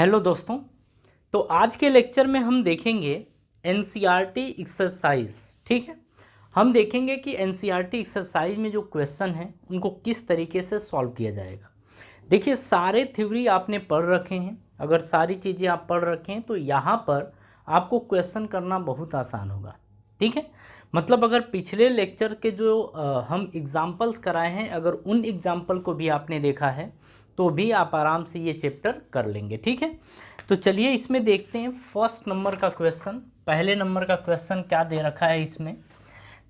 Hello दोस्तों। तो आज के लेक्चर में हम देखेंगे एनसीईआरटी एक्सरसाइज। ठीक है, हम देखेंगे कि एनसीईआरटी एक्सरसाइज में जो क्वेश्चन हैं उनको किस तरीके से सॉल्व किया जाएगा। देखिए, सारे थ्योरी आपने पढ़ रखे हैं। अगर सारी चीज़ें आप पढ़ रखे हैं तो यहाँ पर आपको क्वेश्चन करना बहुत आसान होगा। ठीक है, मतलब अगर पिछले लेक्चर के जो हम एग्जाम्पल्स कराए हैं, अगर उन एग्जाम्पल को भी आपने देखा है तो भी आप आराम से ये चैप्टर कर लेंगे। ठीक है, तो चलिए इसमें देखते हैं फर्स्ट नंबर का क्वेश्चन। पहले नंबर का क्वेश्चन क्या दे रखा है इसमें,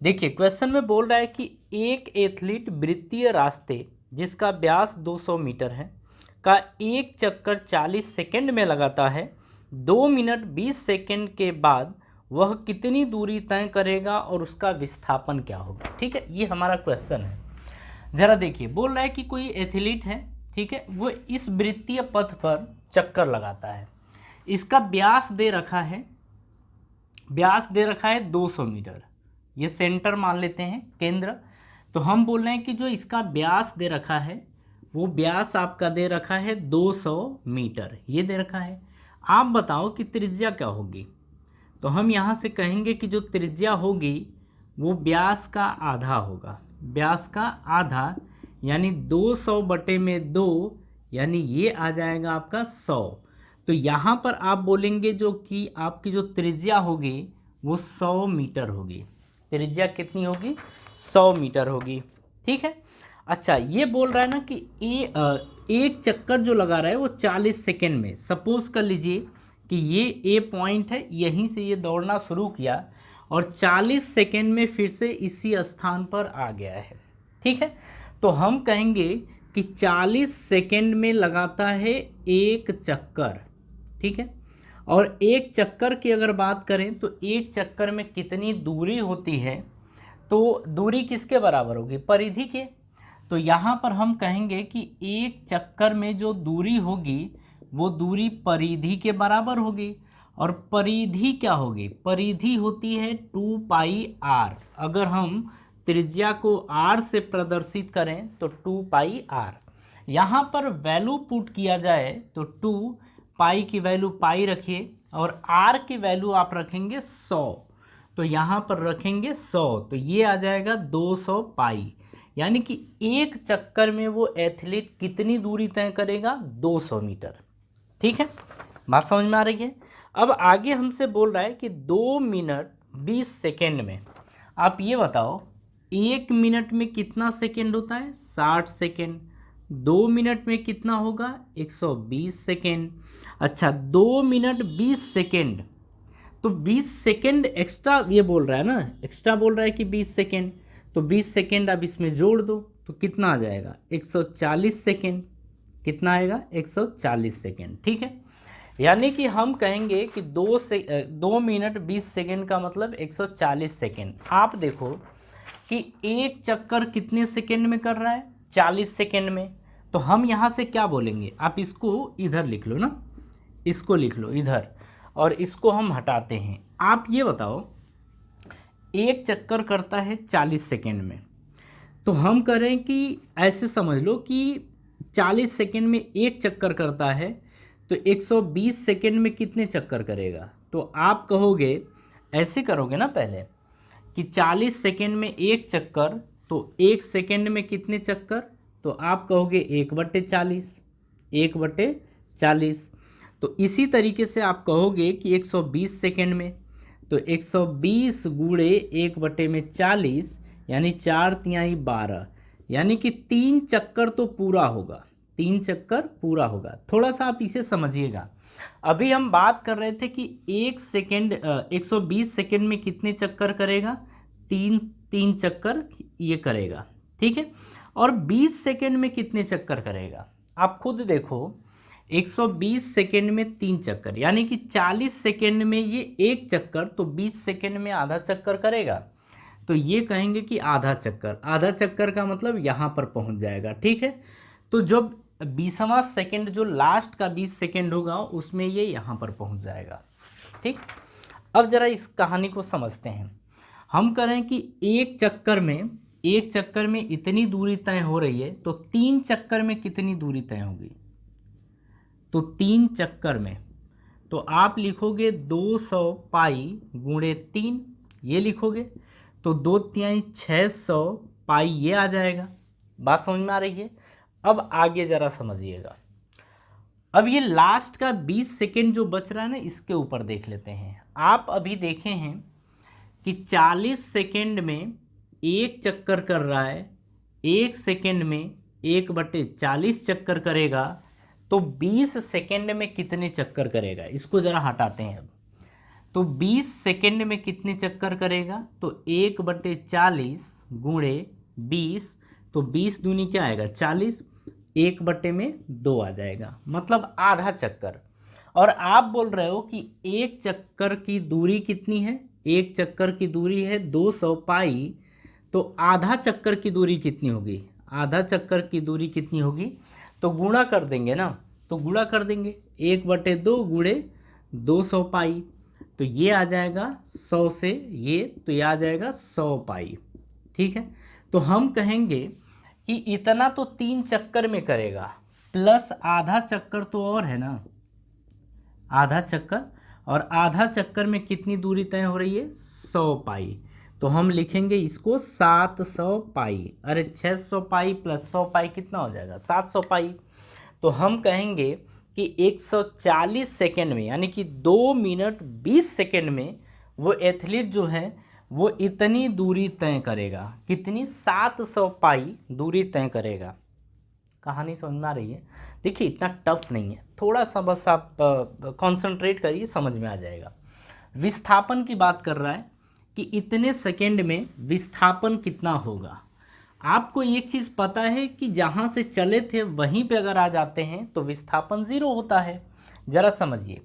देखिए क्वेश्चन में बोल रहा है कि एक एथलीट वृत्तीय रास्ते जिसका व्यास 200 मीटर है का एक चक्कर 40 सेकंड में लगाता है। 2 मिनट 20 सेकंड के बाद वह कितनी दूरी तय करेगा और उसका विस्थापन क्या होगा। ठीक है, ये हमारा क्वेश्चन है। जरा देखिए, बोल रहा है कि कोई एथलीट है, ठीक है, वो इस वृत्तीय पथ पर चक्कर लगाता है। इसका व्यास दे रखा है, 200 मीटर। ये सेंटर मान लेते हैं, केंद्र। तो हम बोल रहे हैं कि जो इसका व्यास दे रखा है वो व्यास आपका दे रखा है 200 मीटर, ये दे रखा है। आप बताओ कि त्रिज्या क्या होगी। तो हम यहाँ से कहेंगे कि जो त्रिज्या होगी वो व्यास का आधा होगा। व्यास का आधा यानी 200 बटे में 2, यानी ये आ जाएगा आपका 100। तो यहाँ पर आप बोलेंगे जो कि आपकी जो त्रिज्या होगी वो 100 मीटर होगी। त्रिज्या कितनी होगी? 100 मीटर होगी। ठीक है, अच्छा ये बोल रहा है ना कि एक चक्कर जो लगा रहा है वो 40 सेकेंड में। सपोज कर लीजिए कि ये ए पॉइंट है, यहीं से ये दौड़ना शुरू किया और 40 सेकेंड में फिर से इसी स्थान पर आ गया है। ठीक है, तो हम कहेंगे कि 40 सेकेंड में लगाता है एक चक्कर। ठीक है, और एक चक्कर की अगर बात करें तो एक चक्कर में कितनी दूरी होती है, तो दूरी किसके बराबर होगी? परिधि के। तो यहाँ पर हम कहेंगे कि एक चक्कर में जो दूरी होगी वो दूरी परिधि के बराबर होगी। और परिधि क्या होगी? परिधि होती है 2πr। अगर हम त्रिज्या को r से प्रदर्शित करें तो 2πr। यहाँ पर वैल्यू पुट किया जाए तो 2 पाई की वैल्यू पाई रखिए और r की वैल्यू आप रखेंगे 100। तो यहाँ पर रखेंगे 100, तो ये आ जाएगा 200 पाई। यानी कि एक चक्कर में वो एथलीट कितनी दूरी तय करेगा? 200 मीटर। ठीक है, बात समझ में आ रही है। अब आगे हमसे बोल रहा है कि 2 मिनट 20 सेकेंड में आप ये बताओ, 1 मिनट में कितना सेकेंड होता है? 60 सेकेंड। 2 मिनट में कितना होगा? 120 सेकेंड। अच्छा, 2 मिनट 20 सेकेंड, तो 20 सेकेंड एक्स्ट्रा ये बोल रहा है ना, एक्स्ट्रा बोल रहा है कि 20 सेकेंड। तो 20 सेकेंड आप इसमें जोड़ दो तो कितना आ जाएगा? 140 सेकेंड। कितना आएगा? 140 सेकेंड। ठीक है, यानी कि हम कहेंगे कि 2 मिनट 20 सेकेंड का मतलब 140 सेकेंड। आप देखो कि एक चक्कर कितने सेकेंड में कर रहा है? 40 सेकेंड में। तो हम यहाँ से क्या बोलेंगे? आप इसको इधर लिख लो ना, इसको लिख लो इधर, और इसको हम हटाते हैं। आप ये बताओ, एक चक्कर करता है 40 सेकेंड में, तो हम करें कि ऐसे समझ लो कि 40 सेकेंड में एक चक्कर करता है, तो 120 सेकेंड में कितने चक्कर करेगा? तो आप कहोगे, ऐसे करोगे ना पहले कि 40 सेकेंड में एक चक्कर, तो एक सेकेंड में कितने चक्कर? तो आप कहोगे 1/40, 1/40। तो इसी तरीके से आप कहोगे कि 120 सेकेंड में, तो 120 गुणे 1/40 यानी 4×3 12, यानी कि 3 चक्कर तो पूरा होगा। 3 चक्कर पूरा होगा। थोड़ा सा आप इसे समझिएगा। अभी हम बात कर रहे थे कि 120 सेकेंड में कितने चक्कर करेगा? 3 चक्कर ये करेगा। ठीक है, और 20 सेकेंड में कितने चक्कर करेगा? आप खुद देखो, 120 सेकेंड में 3 चक्कर, यानी कि 40 सेकेंड में ये एक चक्कर, तो 20 सेकेंड में आधा चक्कर करेगा। तो ये कहेंगे कि आधा चक्कर। आधा चक्कर का मतलब यहाँ पर पहुँच जाएगा। ठीक है, तो जब 20वां सेकेंड, जो लास्ट का 20 सेकेंड होगा, उसमें ये यहाँ पर पहुँच जाएगा। ठीक, अब जरा इस कहानी को समझते हैं। हम करें कि एक चक्कर में इतनी दूरी तय हो रही है, तो 3 चक्कर में कितनी दूरी तय होगी? तो 3 चक्कर में, तो आप लिखोगे 200 पाई गुणे 3, ये लिखोगे तो 2×3 600 पाई, ये आ जाएगा। बात समझ में आ रही है? अब आगे ज़रा समझिएगा। अब ये लास्ट का 20 सेकेंड जो बच रहा है ना, इसके ऊपर देख लेते हैं। आप अभी देखे हैं कि 40 सेकेंड में एक चक्कर कर रहा है, 1 सेकेंड में 1/40 चक्कर करेगा, तो 20 सेकेंड में कितने चक्कर करेगा, इसको ज़रा हटाते हैं अब। तो 20 सेकेंड में कितने चक्कर करेगा, तो 1/40 गुणे 20, तो 20 दूनी क्या आएगा 40, 1/2 आ जाएगा, मतलब आधा चक्कर। और आप बोल रहे हो कि एक चक्कर की दूरी कितनी है, एक चक्कर की दूरी है 200 पाई, तो आधा चक्कर की दूरी कितनी होगी, आधा चक्कर की दूरी कितनी होगी, तो गुणा कर देंगे ना, तो गुणा कर देंगे 1/2 गुणे 200 पाई, तो ये आ जाएगा 100 से ये, तो ये आ जाएगा 100 पाई। ठीक है, तो हम कहेंगे कि इतना तो 3 चक्कर में करेगा, प्लस आधा चक्कर तो और है ना, आधा चक्कर, और आधा चक्कर में कितनी दूरी तय हो रही है 100 पाई, तो हम लिखेंगे इसको 700 पाई। अरे 600 पाई प्लस 100 पाई कितना हो जाएगा 700 पाई। तो हम कहेंगे कि 140 सेकेंड में, यानी कि 2 मिनट 20 सेकेंड में वो एथलीट जो है वो इतनी दूरी तय करेगा, कितनी 700 पाई दूरी तय करेगा। कहानी समझ में आ रही है? देखिए इतना टफ नहीं है, थोड़ा सा बस आप कंसंट्रेट करिए, समझ में आ जाएगा। विस्थापन की बात कर रहा है कि इतने सेकेंड में विस्थापन कितना होगा। आपको एक चीज़ पता है कि जहाँ से चले थे वहीं पे अगर आ जाते हैं तो विस्थापन 0 होता है। ज़रा समझिए,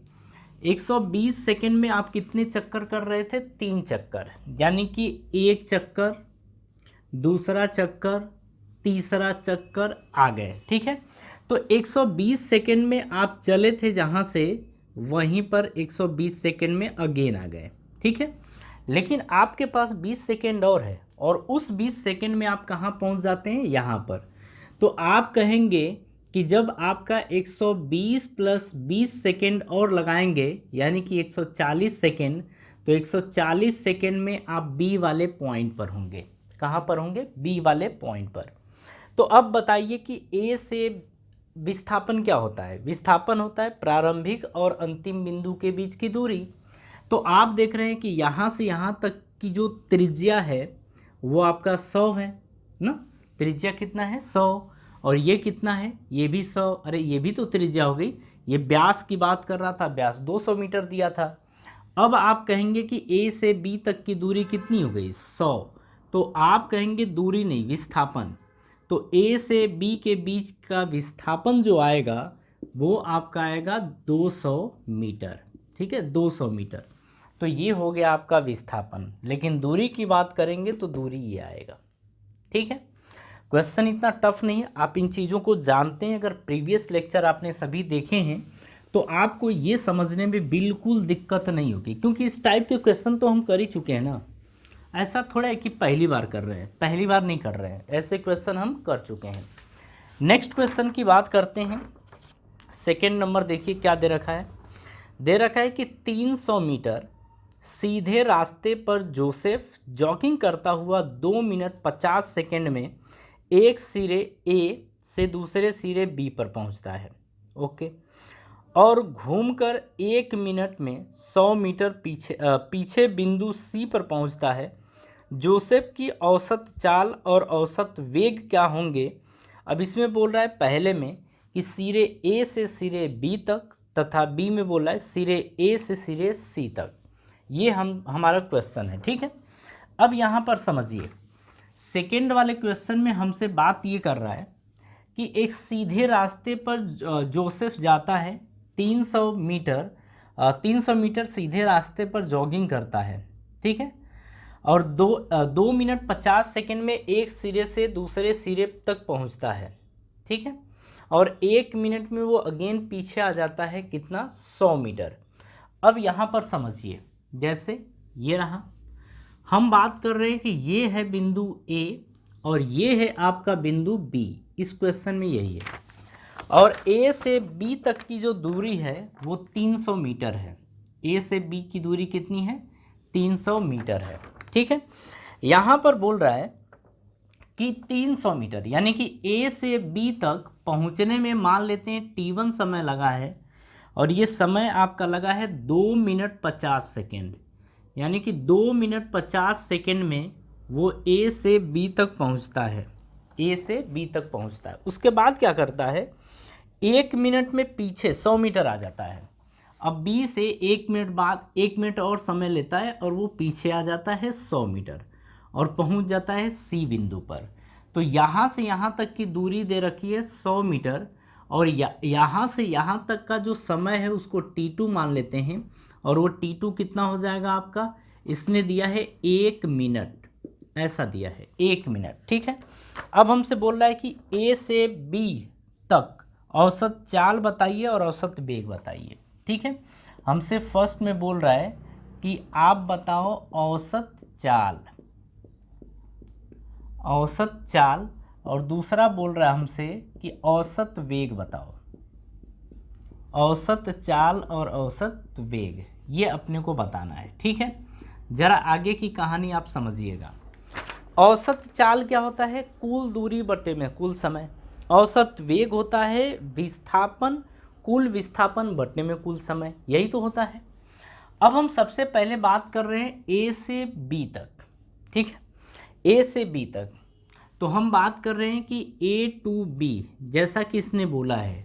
120 सेकेंड में आप कितने चक्कर कर रहे थे, 3 चक्कर, यानी कि एक चक्कर, दूसरा चक्कर, तीसरा चक्कर आ गए। ठीक है, तो 120 सेकेंड में आप चले थे जहाँ से, वहीं पर 120 सेकेंड में अगेन आ गए। ठीक है, लेकिन आपके पास 20 सेकेंड और है, और उस 20 सेकेंड में आप कहाँ पहुँच जाते हैं, यहाँ पर। तो आप कहेंगे कि जब आपका 120 प्लस 20 सेकेंड और लगाएंगे, यानी कि 140 सेकेंड, तो 140 सेकेंड में आप बी वाले पॉइंट पर होंगे। कहाँ पर होंगे, बी वाले पॉइंट पर। तो अब बताइए कि ए से विस्थापन क्या होता है। विस्थापन होता है प्रारंभिक और अंतिम बिंदु के बीच की दूरी। तो आप देख रहे हैं कि यहाँ से यहाँ तक की जो त्रिज्या है वो आपका 100 है ना, त्रिज्या कितना है 100, और ये कितना है, ये भी 100। अरे ये भी तो त्रिज्या हो गई। ये व्यास की बात कर रहा था, व्यास 200 मीटर दिया था। अब आप कहेंगे कि ए से बी तक की दूरी कितनी हो गई 100, तो आप कहेंगे दूरी नहीं, विस्थापन। तो ए से बी के बीच का विस्थापन जो आएगा वो आपका आएगा 200 मीटर। ठीक है, 200 मीटर। तो ये हो गया आपका विस्थापन, लेकिन दूरी की बात करेंगे तो दूरी ये आएगा। ठीक है, क्वेश्चन इतना टफ नहीं है, आप इन चीज़ों को जानते हैं। अगर प्रीवियस लेक्चर आपने सभी देखे हैं तो आपको ये समझने में बिल्कुल दिक्कत नहीं होगी, क्योंकि इस टाइप के क्वेश्चन तो हम कर ही चुके हैं ना। ऐसा थोड़ा है कि पहली बार कर रहे हैं, पहली बार नहीं कर रहे हैं, ऐसे क्वेश्चन हम कर चुके हैं। नेक्स्ट क्वेश्चन की बात करते हैं। सेकेंड नंबर देखिए क्या दे रखा है। दे रखा है कि 300 मीटर सीधे रास्ते पर जोसेफ जॉगिंग करता हुआ 2 मिनट 50 सेकेंड में एक सिरे ए से दूसरे सिरे बी पर पहुंचता है। ओके, और घूमकर 1 मिनट में 100 मीटर पीछे बिंदु सी पर पहुंचता है। जोसेफ की औसत चाल और औसत वेग क्या होंगे। अब इसमें बोल रहा है पहले में कि सिरे ए से सिरे बी तक, तथा बी में बोला है सिरे ए से सिरे सी तक। ये हमारा क्वेश्चन है। ठीक है, अब यहाँ पर समझिए, सेकेंड वाले क्वेश्चन में हमसे बात ये कर रहा है कि एक सीधे रास्ते पर जोसेफ जाता है, 300 मीटर सीधे रास्ते पर जॉगिंग करता है। ठीक है, और 2 मिनट 50 सेकेंड में एक सिरे से दूसरे सिरे तक पहुंचता है। ठीक है, और 1 मिनट में वो अगेन पीछे आ जाता है, कितना 100 मीटर। अब यहाँ पर समझिए, जैसे ये रहा, हम बात कर रहे हैं कि ये है बिंदु ए और ये है आपका बिंदु बी। इस क्वेश्चन में यही है। और ए से बी तक की जो दूरी है वो 300 मीटर है। ए से बी की दूरी कितनी है? 300 मीटर है। ठीक है, यहाँ पर बोल रहा है कि 300 मीटर, यानी कि ए से बी तक पहुँचने में मान लेते हैं T1 समय लगा है, और ये समय आपका लगा है 2 मिनट 50 सेकेंड, यानी कि 2 मिनट 50 सेकेंड में वो ए से बी तक पहुंचता है, ए से बी तक पहुंचता है। उसके बाद क्या करता है, 1 मिनट में पीछे 100 मीटर आ जाता है। अब बी से 1 मिनट बाद 1 मिनट और समय लेता है और वो पीछे आ जाता है 100 मीटर और पहुंच जाता है सी बिंदु पर। तो यहाँ से यहाँ तक की दूरी दे रखी है 100 मीटर, और यहाँ से यहाँ तक का जो समय है उसको T2 मान लेते हैं, और वो T2 कितना हो जाएगा आपका, इसने दिया है 1 मिनट, ऐसा दिया है 1 मिनट। ठीक है, अब हमसे बोल रहा है कि ए से बी तक औसत चाल बताइए और औसत वेग बताइए। ठीक है, हमसे फर्स्ट में बोल रहा है कि आप बताओ औसत चाल, औसत चाल, और दूसरा बोल रहा है हमसे कि औसत वेग बताओ। औसत चाल और औसत वेग ये अपने को बताना है। ठीक है, जरा आगे की कहानी आप समझिएगा। औसत चाल क्या होता है? कुल दूरी बटे में कुल समय। औसत वेग होता है विस्थापन, कुल विस्थापन बटे में कुल समय, यही तो होता है। अब हम सबसे पहले बात कर रहे हैं ए से बी तक। ठीक है, ए से बी तक तो हम बात कर रहे हैं कि ए टू बी, जैसा कि इसने बोला है।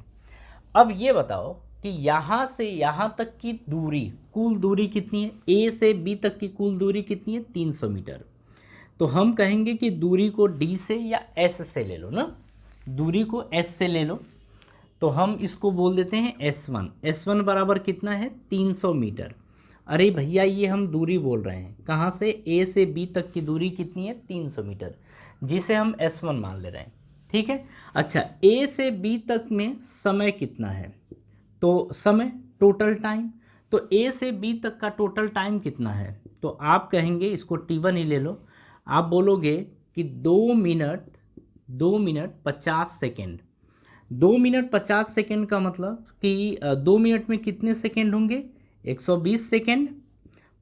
अब ये बताओ कि यहाँ से यहाँ तक की दूरी, कुल दूरी कितनी है? ए से बी तक की कुल दूरी कितनी है? 300 मीटर। तो हम कहेंगे कि दूरी को डी से या एस से ले लो ना, दूरी को एस से ले लो, तो हम इसको बोल देते हैं S1। S1 बराबर कितना है? 300 मीटर। अरे भैया ये हम दूरी बोल रहे हैं, कहाँ से? ए से बी तक की दूरी कितनी है? 300 मीटर, जिसे हम S1 मान ले रहे हैं। ठीक है, अच्छा ए से बी तक में समय कितना है? तो समय टोटल टाइम, तो ए से बी तक का टोटल टाइम कितना है? तो आप कहेंगे, इसको T1 ही ले लो, आप बोलोगे कि 2 मिनट 50 सेकेंड। 2 मिनट 50 सेकेंड का मतलब कि 2 मिनट में कितने सेकेंड होंगे? 120 सेकेंड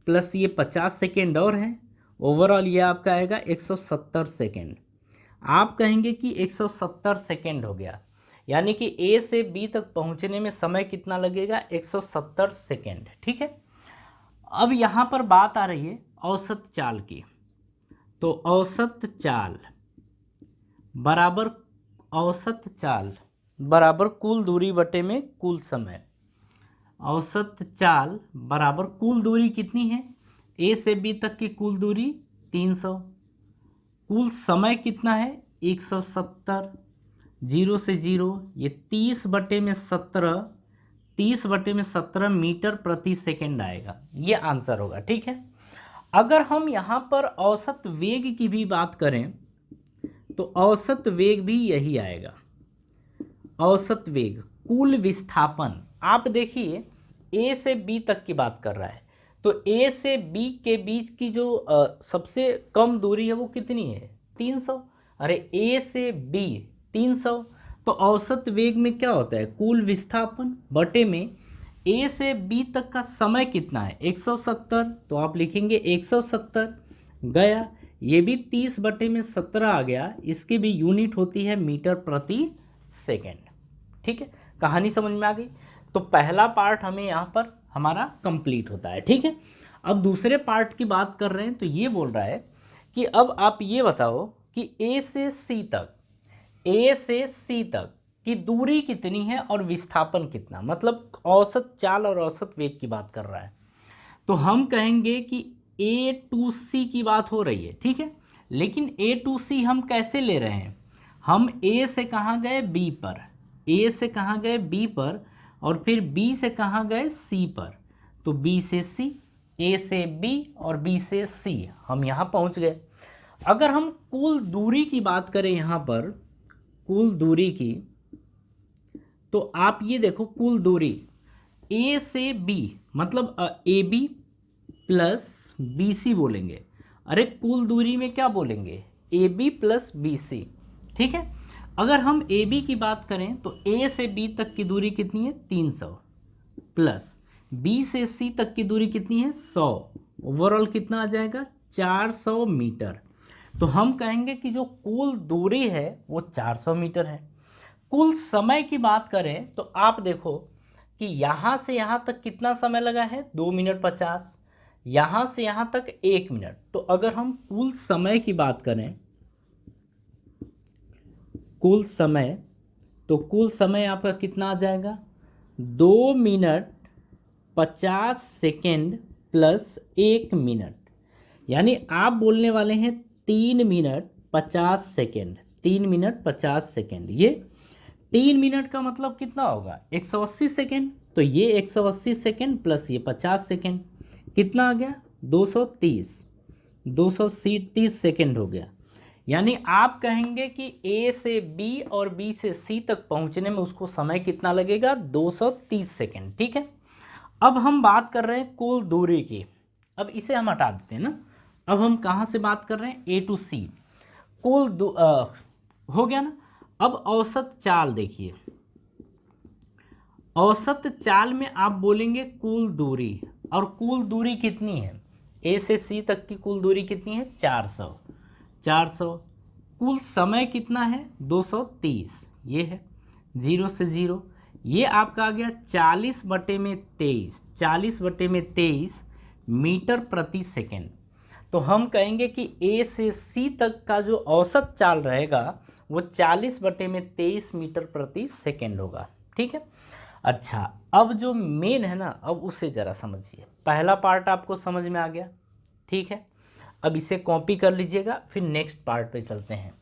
प्लस ये 50 सेकेंड और है, ओवरऑल ये आपका आएगा 170 सेकेंड। आप कहेंगे कि 170 सेकेंड हो गया, यानी कि ए से बी तक पहुंचने में समय कितना लगेगा? 170 सेकेंड। ठीक है, अब यहाँ पर बात आ रही है औसत चाल की। तो औसत चाल बराबर कुल दूरी बटे में कुल समय। औसत चाल बराबर कुल दूरी कितनी है? ए से बी तक की कुल दूरी 300, कुल समय कितना है? 170, 0 से 0 ये 30 बटे में 17 मीटर प्रति सेकेंड आएगा, ये आंसर होगा। ठीक है, अगर हम यहाँ पर औसत वेग की भी बात करें तो औसत वेग भी यही आएगा। औसत वेग कुल विस्थापन, आप देखिए ए से बी तक की बात कर रहा है, तो ए से बी के बीच की जो सबसे कम दूरी है वो कितनी है? 300। अरे ए से बी 300, तो औसत वेग में क्या होता है? कुल विस्थापन बटे में ए से बी तक का समय कितना है? 170, तो आप लिखेंगे 170 गया, ये भी 30 बटे में 17 आ गया, इसकी भी यूनिट होती है मीटर प्रति सेकेंड। ठीक है, कहानी समझ में आ गई? तो पहला पार्ट हमें यहाँ पर हमारा कंप्लीट होता है। ठीक है, अब दूसरे पार्ट की बात कर रहे हैं, तो ये बोल रहा है कि अब आप ये बताओ कि ए से सी तक की दूरी कितनी है और विस्थापन कितना, मतलब औसत चाल और औसत वेग की बात कर रहा है। तो हम कहेंगे कि ए टू सी की बात हो रही है। ठीक है, लेकिन ए टू सी हम कैसे ले रहे हैं? हम ए से कहाँ गए? बी पर, ए से कहाँ गए? बी पर, और फिर बी से कहाँ गए? सी पर। तो बी से सी, ए से बी और बी से सी, हम यहाँ पहुँच गए। अगर हम कुल दूरी की बात करें यहाँ पर, कुल दूरी की, तो आप ये देखो कुल दूरी ए से बी, मतलब A B plus B C बोलेंगे। अरे कुल दूरी में क्या बोलेंगे? A B plus B C. ठीक है, अगर हम ए बी की बात करें तो ए से बी तक की दूरी कितनी है 300 प्लस बी से सी तक की दूरी कितनी है 100, ओवरऑल कितना आ जाएगा 400 मीटर। तो हम कहेंगे कि जो कुल दूरी है वो 400 मीटर है। कुल समय की बात करें तो आप देखो कि यहाँ से यहाँ तक कितना समय लगा है 2 मिनट 50, यहाँ से यहाँ तक 1 मिनट। तो अगर हम कुल समय की बात करें, कुल समय, तो कुल समय आपका कितना आ जाएगा 2 मिनट 50 सेकेंड प्लस 1 मिनट, यानी आप बोलने वाले हैं 3 मिनट 50 सेकेंड। 3 मिनट 50 सेकेंड, ये 3 मिनट का मतलब कितना होगा 180 सेकेंड। तो ये 180 सेकेंड प्लस ये 50 सेकेंड कितना आ गया 230 सेकेंड हो गया। यानी आप कहेंगे कि ए से बी और बी से सी तक पहुंचने में उसको समय कितना लगेगा 230 सेकेंड। ठीक है, अब हम बात कर रहे हैं कुल दूरी की। अब इसे हम हटा देते हैं ना। अब हम कहाँ से बात कर रहे हैं ए टू सी, कुल हो गया ना। अब औसत चाल देखिए, औसत चाल में आप बोलेंगे कुल दूरी, और कुल दूरी कितनी है ए से सी तक की कुल दूरी कितनी है 400। कुल समय कितना है 230, ये है 0 से 0, ये आपका आ गया 40/23 मीटर प्रति सेकेंड। तो हम कहेंगे कि ए से सी तक का जो औसत चाल रहेगा वो 40/23 मीटर प्रति सेकेंड होगा। ठीक है, अच्छा अब जो मेन है ना, अब उसे ज़रा समझिए। पहला पार्ट आपको समझ में आ गया, ठीक है। अब इसे कॉपी कर लीजिएगा, फिर नेक्स्ट पार्ट पे चलते हैं।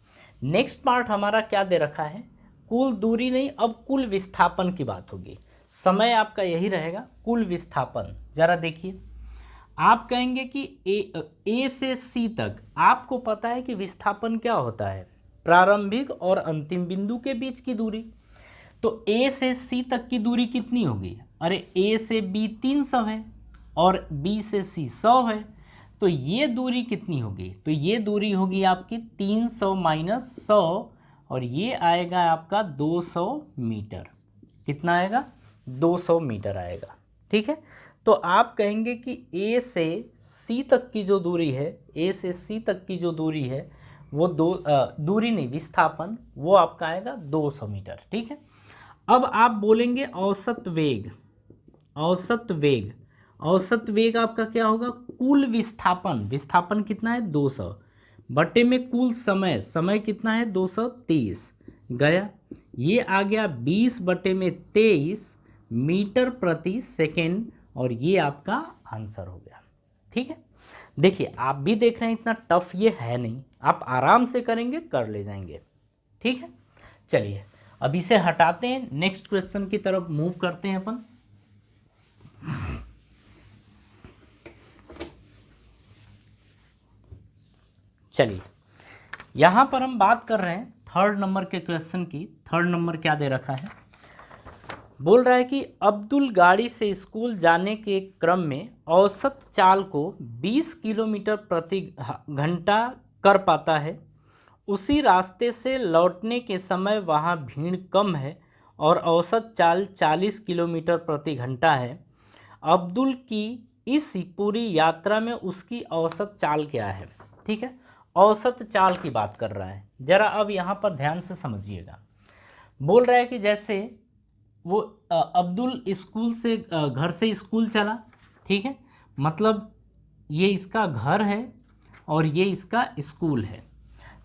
नेक्स्ट पार्ट हमारा क्या दे रखा है, कुल दूरी नहीं, अब कुल विस्थापन की बात होगी। समय आपका यही रहेगा कुल विस्थापन। ज़रा देखिए, आप कहेंगे कि ए से सी तक आपको पता है कि विस्थापन क्या होता है, प्रारंभिक और अंतिम बिंदु के बीच की दूरी। तो ए से सी तक की दूरी कितनी होगी, अरे ए से बी 300 है और बी से सी 100 है, तो ये दूरी कितनी होगी, तो ये दूरी होगी आपकी 300 माइनस 100, और ये आएगा आपका 200 मीटर। कितना आएगा 200 मीटर आएगा। ठीक है, तो आप कहेंगे कि ए से सी तक की जो दूरी है, ए से सी तक की जो दूरी है वो दूरी नहीं, विस्थापन, वो आपका आएगा 200 मीटर। ठीक है, अब आप बोलेंगे औसत वेग। औसत वेग, औसत वेग आपका क्या होगा, कुल विस्थापन, विस्थापन कितना है 200 बटे में कुल समय, समय कितना है 230 गया, ये आ गया 20/23 मीटर प्रति सेकेंड, और ये आपका आंसर हो गया। ठीक है, देखिए आप भी देख रहे हैं इतना टफ ये है नहीं, आप आराम से करेंगे कर ले जाएंगे। ठीक है, चलिए अब इसे हटाते हैं, नेक्स्ट क्वेश्चन की तरफ मूव करते हैं अपन। चलिए यहाँ पर हम बात कर रहे हैं 3rd नंबर के क्वेश्चन की। 3rd नंबर क्या दे रखा है, बोल रहा है कि अब्दुल गाड़ी से स्कूल जाने के क्रम में औसत चाल को 20 किलोमीटर प्रति घंटा कर पाता है। उसी रास्ते से लौटने के समय वहाँ भीड़ कम है और औसत चाल 40 किलोमीटर प्रति घंटा है। अब्दुल की इस पूरी यात्रा में उसकी औसत चाल क्या है। ठीक है, औसत चाल की बात कर रहा है। ज़रा अब यहाँ पर ध्यान से समझिएगा। बोल रहा है कि जैसे वो अब्दुल स्कूल से घर से स्कूल चला, ठीक है, मतलब ये इसका घर है और ये इसका स्कूल है।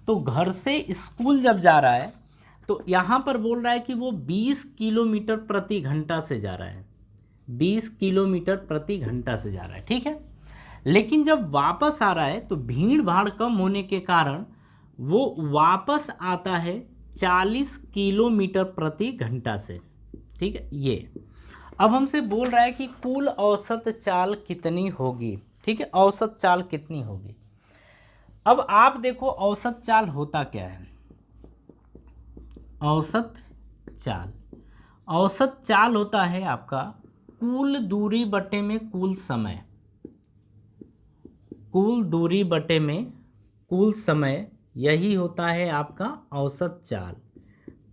तो घर से स्कूल जब जा रहा है तो यहाँ पर बोल रहा है कि वो 20 किलोमीटर प्रति घंटा से जा रहा है, 20 किलोमीटर प्रति घंटा से जा रहा है। ठीक है, लेकिन जब वापस आ रहा है तो भीड़ भाड़ कम होने के कारण वो वापस आता है 40 किलोमीटर प्रति घंटा से। ठीक है, ये अब हमसे बोल रहा है कि कुल औसत चाल कितनी होगी। ठीक है, औसत चाल कितनी होगी। अब आप देखो औसत चाल होता क्या है। औसत चाल, औसत चाल होता है आपका कुल दूरी बटे में कुल समय, कुल दूरी बटे में कुल समय, यही होता है आपका औसत चाल।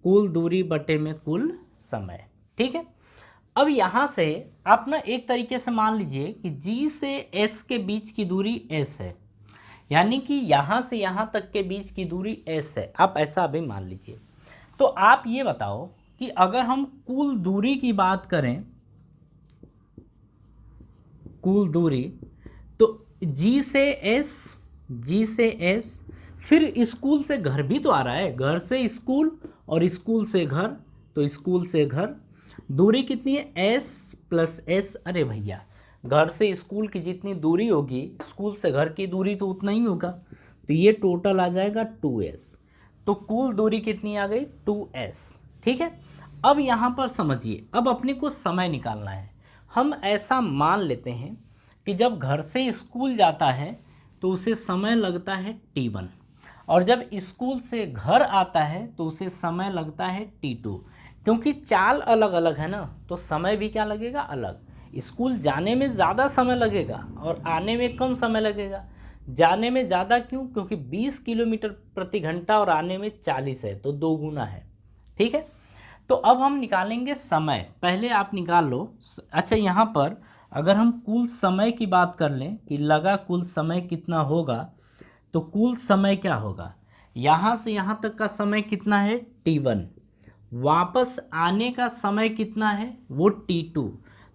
कुल दूरी बटे में कुल समय। ठीक है, अब यहाँ से आप ना एक तरीके से मान लीजिए कि G से S के बीच की दूरी S है, यानी कि यहाँ से यहाँ तक के बीच की दूरी S है। आप ऐसा भी मान लीजिए। तो आप ये बताओ कि अगर हम कुल दूरी की बात करें, कुल दूरी, तो G से S, फिर स्कूल से घर भी तो आ रहा है, घर से स्कूल और स्कूल से घर, तो स्कूल से घर दूरी कितनी है? S plus S। अरे भैया, घर से स्कूल की जितनी दूरी होगी स्कूल से घर की दूरी तो उतना ही होगा, तो ये टोटल आ जाएगा 2S। तो कुल दूरी कितनी आ गई? 2S। ठीक है, अब यहाँ पर समझिए, अब अपने को समय निकालना है। हम ऐसा मान लेते हैं कि जब घर से स्कूल जाता है तो उसे समय लगता है T1, और जब स्कूल से घर आता है तो उसे समय लगता है T2। क्योंकि चाल अलग अलग है ना, तो समय भी क्या लगेगा? अलग। स्कूल जाने में ज़्यादा समय लगेगा और आने में कम समय लगेगा। जाने में ज़्यादा क्यों? क्योंकि 20 किलोमीटर प्रति घंटा और आने में 40 है, तो 2 गुना है। ठीक है, तो अब हम निकालेंगे समय। पहले आप निकाल लो। अच्छा, यहाँ पर अगर हम कुल समय की बात कर लें कि लगा कुल समय कितना होगा, तो कुल समय क्या होगा? यहाँ से यहाँ तक का समय कितना है? T1। वापस आने का समय कितना है? वो T2।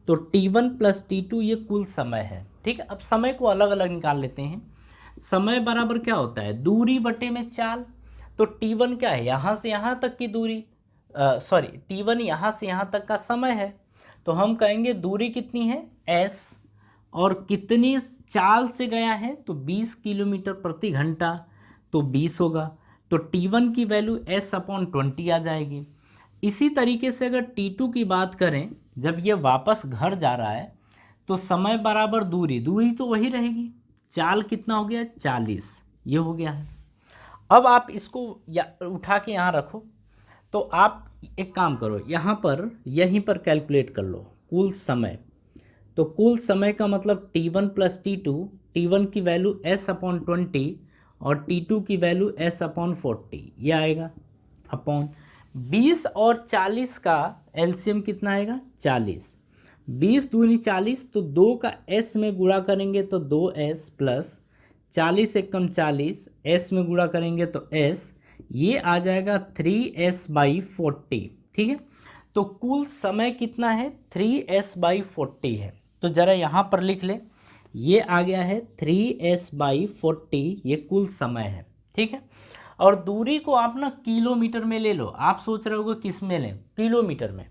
तो T1 प्लस T2 ये कुल समय है। ठीक है, अब समय को अलग अलग निकाल लेते हैं। समय बराबर क्या होता है? दूरी बटे में चाल। तो T1 क्या है? यहाँ से यहाँ तक की दूरी, T1 यहाँ से यहाँ तक का समय है। तो हम कहेंगे दूरी कितनी है? S, और कितनी चाल से गया है? तो 20 किलोमीटर प्रति घंटा, तो 20 होगा। तो T1 की वैल्यू S/20 आ जाएगी। इसी तरीके से अगर T2 की बात करें, जब ये वापस घर जा रहा है तो समय बराबर दूरी, दूरी तो वही रहेगी। चाल कितना हो गया? 40, ये हो गया है। अब आप इसको उठा के यहाँ रखो, तो आप एक काम करो, यहाँ पर यहीं पर कैलकुलेट कर लो कुल समय। तो कुल समय का मतलब T1 प्लस T2, T1 की वैल्यू S/20 और T2 की वैल्यू S/40, ये आएगा अपॉन 20 और 40 का एलसीएम कितना आएगा? 40। 20 दूनी 40, तो 2 का S में गुणा करेंगे तो 2S प्लस 40 एकम 40, S में गुणा करेंगे तो S, ये आ जाएगा 3S/40। ठीक है, तो कुल समय कितना है? 3S/40 है। तो ज़रा यहाँ पर लिख ले, ये आ गया है 3S/40, ये कुल समय है। ठीक है, और दूरी को आप ना किलोमीटर में ले लो। आप सोच रहे होगे किस में लें? किलोमीटर में।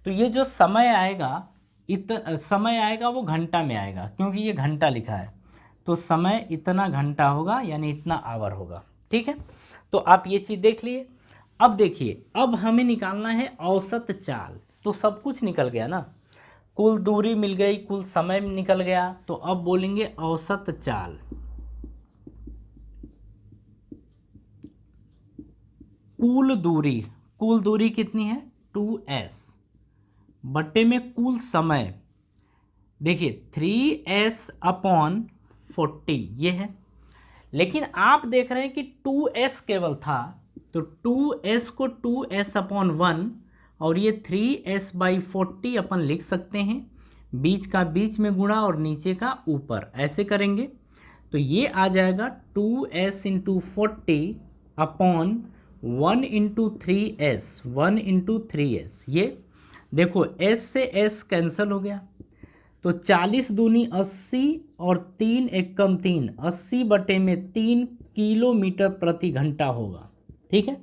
तो ये जो समय आएगा, समय आएगा वो घंटा में आएगा, क्योंकि ये घंटा लिखा है। तो समय इतना घंटा होगा, यानी इतना आवर होगा। ठीक है, तो आप ये चीज़ देख लिए। अब देखिए, अब हमें निकालना है औसत चाल। तो सब कुछ निकल गया ना, कुल दूरी मिल गई, कुल समय निकल गया, तो अब बोलेंगे औसत चाल। कुल दूरी कितनी है? 2S बटे में कुल समय, देखिए 3S/40 ये है। लेकिन आप देख रहे हैं कि 2S केवल था, तो 2S को 2S/1 और ये 3S/40 अपन लिख सकते हैं। बीच का बीच में गुणा और नीचे का ऊपर, ऐसे करेंगे तो ये आ जाएगा 2S × 40 अपॉन 1 × 3S, 1 × 3S। ये देखो S से S कैंसिल हो गया, तो 40 दूनी 80 और 3 एकम 3, 80 बटे में 3 किलोमीटर प्रति घंटा होगा। ठीक है,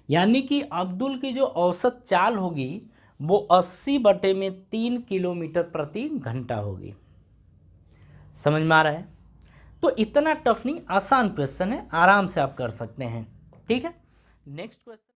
यानी कि अब्दुल की जो औसत चाल होगी वो 80 बटे में 3 किलोमीटर प्रति घंटा होगी। समझ में आ रहा है? तो इतना टफ नहीं, आसान क्वेश्चन है, आराम से आप कर सकते हैं। ठीक है, नेक्स्ट क्वेश्चन।